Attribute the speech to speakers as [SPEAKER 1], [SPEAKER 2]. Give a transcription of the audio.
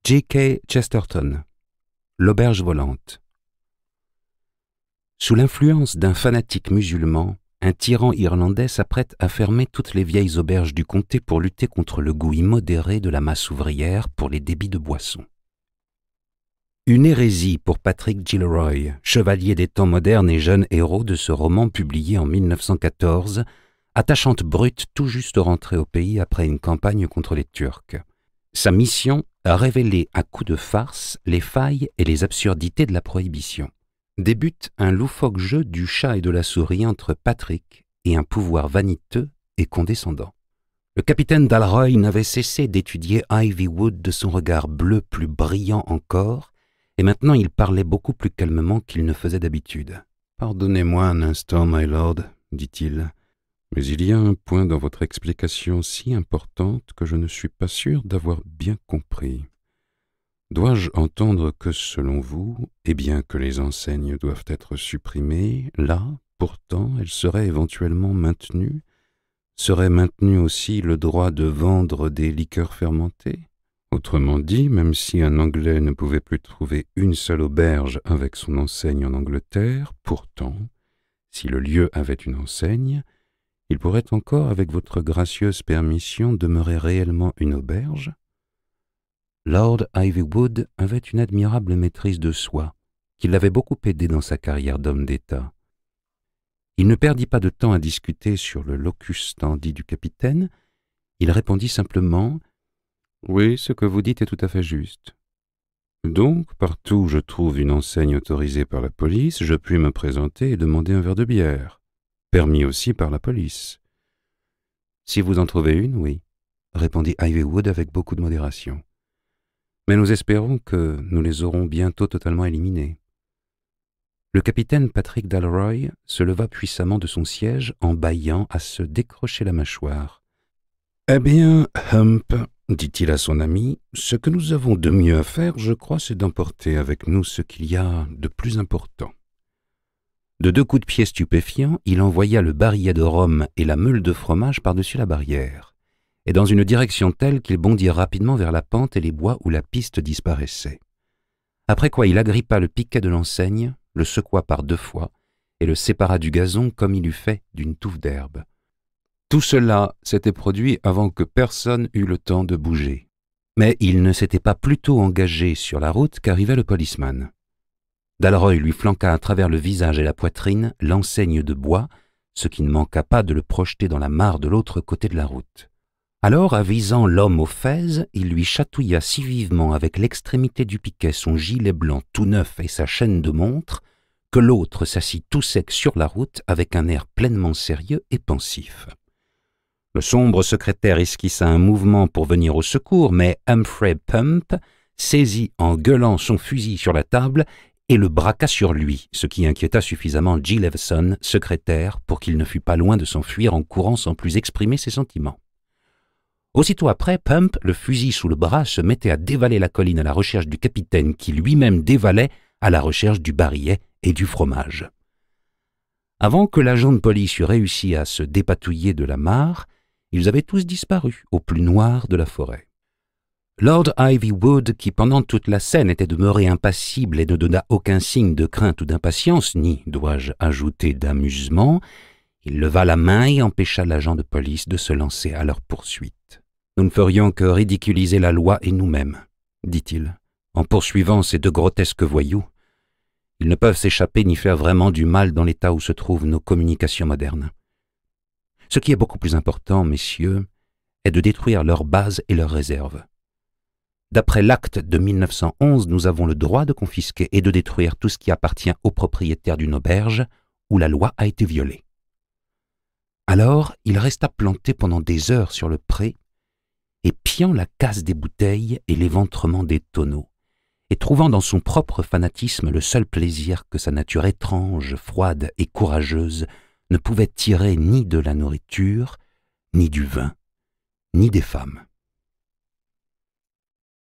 [SPEAKER 1] J.K. Chesterton, l'auberge volante. Sous l'influence d'un fanatique musulman, un tyran irlandais s'apprête à fermer toutes les vieilles auberges du comté pour lutter contre le goût immodéré de la masse ouvrière pour les débits de boissons. Une hérésie pour Patrick Gilroy, chevalier des temps modernes et jeune héros de ce roman publié en 1914, attachante brute tout juste rentrée au pays après une campagne contre les Turcs. Sa mission a révélé à coups de farce les failles et les absurdités de la prohibition. Débute un loufoque jeu du chat et de la souris entre Patrick et un pouvoir vaniteux et condescendant. Le capitaine Dalroy n'avait cessé d'étudier Ivywood de son regard bleu plus brillant encore, et maintenant il parlait beaucoup plus calmement qu'il ne faisait d'habitude. « Pardonnez-moi un instant, my lord, dit-il, mais il y a un point dans votre explication si importante que je ne suis pas sûr d'avoir bien compris. Dois-je entendre que, selon vous, et bien que les enseignes doivent être supprimées, là, pourtant, elles seraient éventuellement maintenues? Serait maintenu aussi le droit de vendre des liqueurs fermentées? Autrement dit, même si un Anglais ne pouvait plus trouver une seule auberge avec son enseigne en Angleterre, pourtant, si le lieu avait une enseigne, il pourrait encore, avec votre gracieuse permission, demeurer réellement une auberge? Lord Ivywood avait une admirable maîtrise de soi, qui l'avait beaucoup aidé dans sa carrière d'homme d'État. Il ne perdit pas de temps à discuter sur le locus standi du capitaine. Il répondit simplement « Oui, ce que vous dites est tout à fait juste. Donc, partout où je trouve une enseigne autorisée par la police, je puis me présenter et demander un verre de bière, permis aussi par la police. » « Si vous en trouvez une, oui, » répondit Ivywood avec beaucoup de modération. « Mais nous espérons que nous les aurons bientôt totalement éliminés. » Le capitaine Patrick Dalroy se leva puissamment de son siège en bâillant à se décrocher la mâchoire. « Eh bien, Hump, dit-il à son ami, ce que nous avons de mieux à faire, je crois, c'est d'emporter avec nous ce qu'il y a de plus important. » De 2 coups de pied stupéfiants, il envoya le barillet de rhum et la meule de fromage par-dessus la barrière, et dans une direction telle qu'il bondit rapidement vers la pente et les bois où la piste disparaissait. Après quoi il agrippa le piquet de l'enseigne, le secoua par 2 fois, et le sépara du gazon comme il eût fait d'une touffe d'herbe. Tout cela s'était produit avant que personne eût le temps de bouger. Mais il ne s'était pas plutôt engagé sur la route qu'arrivait le policeman. Dalroy lui flanqua à travers le visage et la poitrine l'enseigne de bois, ce qui ne manqua pas de le projeter dans la mare de l'autre côté de la route. Alors, avisant l'homme aux fez, il lui chatouilla si vivement avec l'extrémité du piquet son gilet blanc tout neuf et sa chaîne de montre, que l'autre s'assit tout sec sur la route avec un air pleinement sérieux et pensif. Le sombre secrétaire esquissa un mouvement pour venir au secours, mais Humphrey Pump saisit en gueulant son fusil sur la table et le braqua sur lui, ce qui inquiéta suffisamment Gill Leveson, secrétaire, pour qu'il ne fût pas loin de s'enfuir en courant sans plus exprimer ses sentiments. Aussitôt après, Pump, le fusil sous le bras, se mettait à dévaler la colline à la recherche du capitaine qui lui-même dévalait à la recherche du barillet et du fromage. Avant que l'agent de police eût réussi à se dépatouiller de la mare, ils avaient tous disparu au plus noir de la forêt. Lord Ivywood, qui pendant toute la scène était demeuré impassible et ne donna aucun signe de crainte ou d'impatience, ni, dois-je ajouter, d'amusement, il leva la main et empêcha l'agent de police de se lancer à leur poursuite. « Nous ne ferions que ridiculiser la loi et nous-mêmes, » dit-il, « en poursuivant ces 2 grotesques voyous. Ils ne peuvent s'échapper ni faire vraiment du mal dans l'état où se trouvent nos communications modernes. Ce qui est beaucoup plus important, messieurs, est de détruire leurs bases et leurs réserves. D'après l'acte de 1911, nous avons le droit de confisquer et de détruire tout ce qui appartient aux propriétaires d'une auberge où la loi a été violée. » Alors, il resta planté pendant des heures sur le pré, épiant la casse des bouteilles et l'éventrement des tonneaux, et trouvant dans son propre fanatisme le seul plaisir que sa nature étrange, froide et courageuse ne pouvait tirer ni de la nourriture, ni du vin, ni des femmes.